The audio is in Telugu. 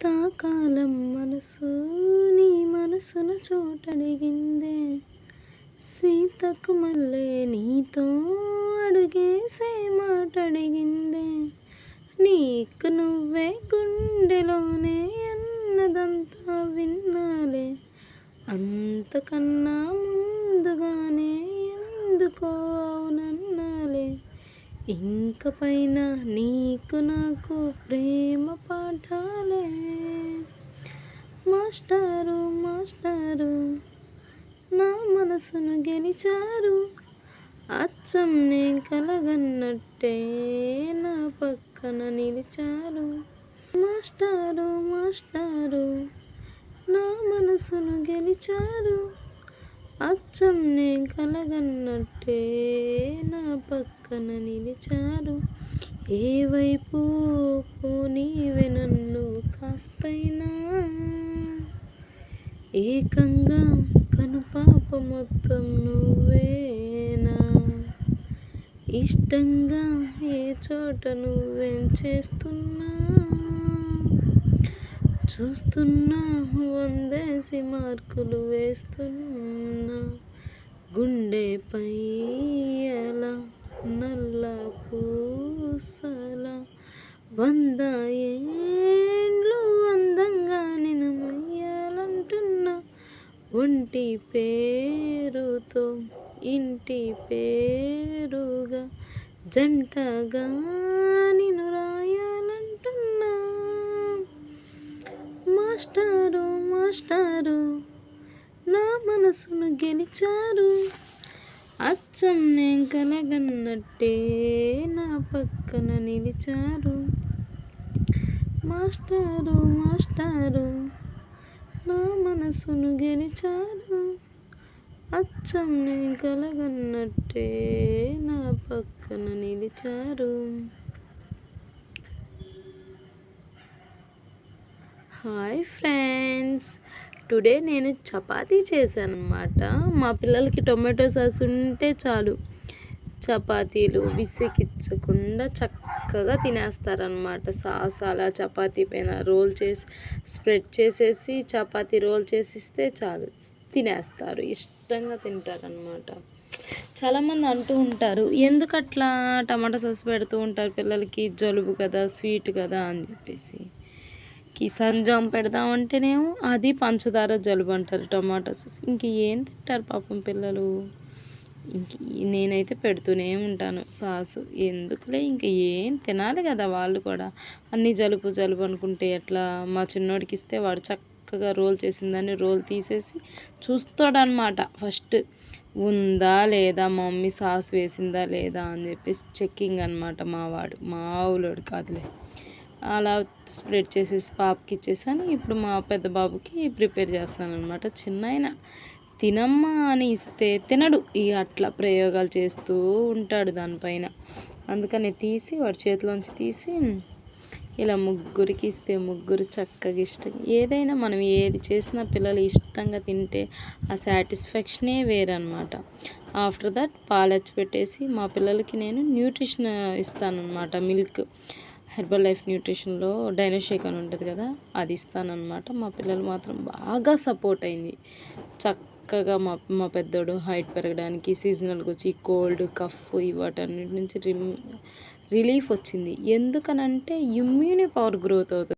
ఇంతకాలం మనసు నీ మనసున చోటడిగిందే, సీతకు మళ్ళీ నీతో అడుగేసే మాటడిగిందే. నీకు నువ్వే గుండెలోనే అన్నదంతా విన్నాలే, అంతకన్నా ముందుగానే ఎందుకో అవునన్నాలే. ఇంక పైన నీకు నాకు ప్రేమ పాఠాలే. మాస్టారు మాస్టారు నా మనసును గెలిచారు, అచ్చం నే కలగన్నట్టే నా పక్కన నిలిచారు. మాస్టారు మాస్టారు నా మనసును గెలిచారు, అచ్చం నే కలగన్నట్టే నా పక్కన నిలిచారు. ఏ వైపు పోనీవే నన్ను కాస్తైనా, ఏకంగా కనుపాప మొత్తం నువ్వేనా. ఇష్టంగా ఏ చోట నువ్వేం చేస్తున్నా, చూస్తున్నా వందేసి మార్కులు వేస్తున్నా. గుండెపై ఎలా నల్ల పూసలా, 100 ఏండ్లు అందంగా నిన్ను మొయ్యాలంటున్నా. ఒంటి పేరుతో ఇంటి పేరుగా జంటగా నిన్ను రాయాలంటున్నా. మాస్టారు మాస్టారు నా మనసును గెలిచారు, అచ్చం నేను కలగన్నట్టే నా పక్కన నిలిచారు. మాస్టారు మాస్టారు నా మనసును గెలిచారు, అచ్చం నేను కలగన్నట్టే నా పక్కన నిలిచారు. హాయ్ ఫ్రెండ్స్, టుడే నేను చపాతీ చేశాను అన్నమాట. మా పిల్లలకి టొమాటో సాస్ ఉంటే చాలు, చపాతీలు విసిగించకుండా చక్కగా తినేస్తారనమాట. సాస్ అలా చపాతీ పైన రోల్ చేసి స్ప్రెడ్ చేసేసి చపాతీ రోల్ చేసిస్తే చాలు తినేస్తారు, ఇష్టంగా తింటారనమాట. చాలామంది అంటూ ఉంటారు, ఎందుకు అట్లా టమాటా సాస్ పెడుతూ ఉంటారు పిల్లలకి, జలుబు కదా స్వీట్ కదా అని చెప్పేసి. సంజాం పెడదామంటేనేమో అది పంచదార జలుబు అంటారు టమాటా సాస్. ఇంక ఏం తింటారు పాపం పిల్లలు. ఇంక నేనైతే పెడుతూనే ఉంటాను సాసు. ఎందుకులే, ఇంక ఏం తినాలి కదా వాళ్ళు కూడా. అన్నీ జలుబు జలుబు అనుకుంటే ఎట్లా. మా చిన్నోడికి ఇస్తే వాడు చక్కగా రోల్ చేసిందని రోల్ తీసేసి చూస్తాడనమాట. ఫస్ట్ ఉందా లేదా మమ్మీ సాస్ వేసిందా లేదా అని చెప్పేసి చెక్కింగ్ అనమాట. మా ఊళ్ళోడు కాదులే. అలా స్ప్రెడ్ చేసేసి పాపకి ఇచ్చేసాను. ఇప్పుడు మా పెద్ద బాబుకి ప్రిపేర్ చేస్తాను అనమాట. చిన్నాయన తినమ్మా అని ఇస్తే తినడు, ఇక అట్లా ప్రయోగాలు చేస్తూ ఉంటాడు దానిపైన. అందుకని తీసి వాడి చేతిలోంచి తీసి ఇలా ముగ్గురికి ఇస్తే ముగ్గురు చక్కగా ఇష్టంగా, ఏదైనా మనం ఏది చేసినా పిల్లలు ఇష్టంగా తింటే ఆ సాటిస్ఫాక్షనే వేరనమాట. ఆఫ్టర్ దట్ పాలచ్చి పెట్టేసి మా పిల్లలకి నేను న్యూట్రిషన్ ఇస్తానన్నమాట. మిల్క్ హెర్బల్ లైఫ్ న్యూట్రిషన్లో డైనోషేక్ అని ఉంటుంది కదా, అది ఇస్తానన్నమాట. మా పిల్లలు మాత్రం బాగా సపోర్ట్ అయింది. చక్కగా మా పెద్దోడు హైట్ పెరగడానికి, సీజనల్గా వచ్చి కోల్డ్ కఫ్ వాటన్నిటి నుంచి రిలీఫ్ వచ్చింది. ఎందుకనంటే ఇమ్యూనిటీ పవర్ గ్రోత్ అవుతుంది.